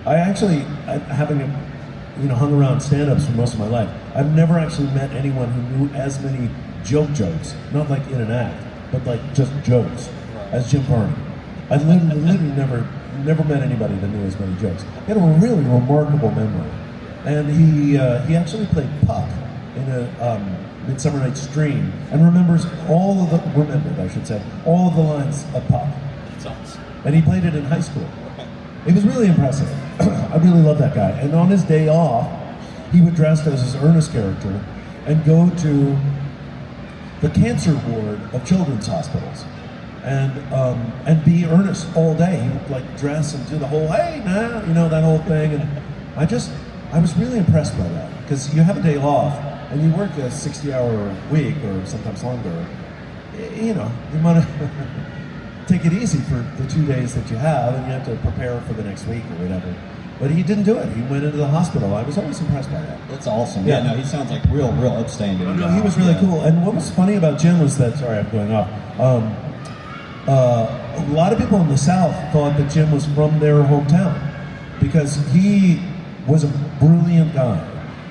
having hung around stand-ups for most of my life, I've never actually met anyone who knew as many jokes, not like in an act, but like just jokes, as Jim Varney. I literally never met anybody that knew as many jokes. He had a really remarkable memory, and he actually played Puck in a Midsummer Night's Dream, and remembered all of the lines of Puck. That's awesome. And he played it in high school. It was really impressive. I really love that guy. And on his day off, he would dress as his Ernest character and go to the cancer ward of children's hospitals and be Ernest all day. He would like dress and do the whole hey now, that whole thing. And I was really impressed by that, because you have a day off and you work a 60-hour week or sometimes longer. You want to take it easy for the 2 days that you have, and you have to prepare for the next week or whatever. But he didn't do it. He went into the hospital. I was always impressed by that. That's awesome. Yeah, no, he sounds like real upstanding. No, he was really cool. And what was funny about Jim was that, sorry, I'm going off. A lot of people in the South thought that Jim was from their hometown, because he was a brilliant guy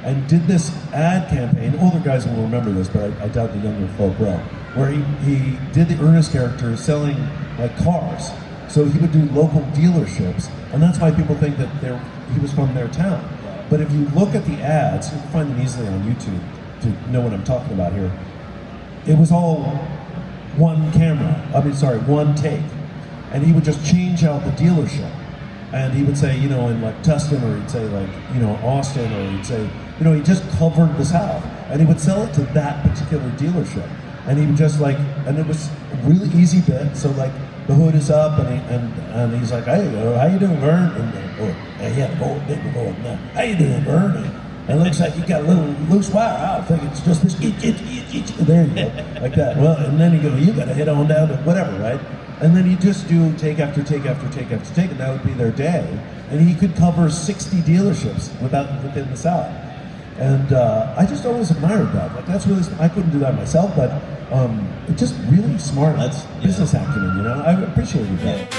and did this ad campaign. Older guys will remember this, but I doubt the younger folk will. Where he did the Ernest character selling like cars. So he would do local dealerships, and that's why people think that he was from their town. But if you look at the ads, you can find them easily on YouTube to know what I'm talking about here. It was all one take. And he would just change out the dealership. And he would say, in like Tustin, or he'd say like, Austin, or he'd say, he just covered the South. And he would sell it to that particular dealership. And he would just and it was a really easy bit. So like the hood is up, and he's like, hey, how you doing, Vern? And he had a big going, how you doing, Vern? And it looks like you got a little loose wire. I think it's just this, there you go, like that. Well, and then you go, you got to head on down to whatever, right? And then you just do take after take after take after take, and that would be their day. And he could cover 60 dealerships within the South. And I just always admired that. Like, that's really, I couldn't do that myself, but it's just really smart. That's business acumen, I appreciated that.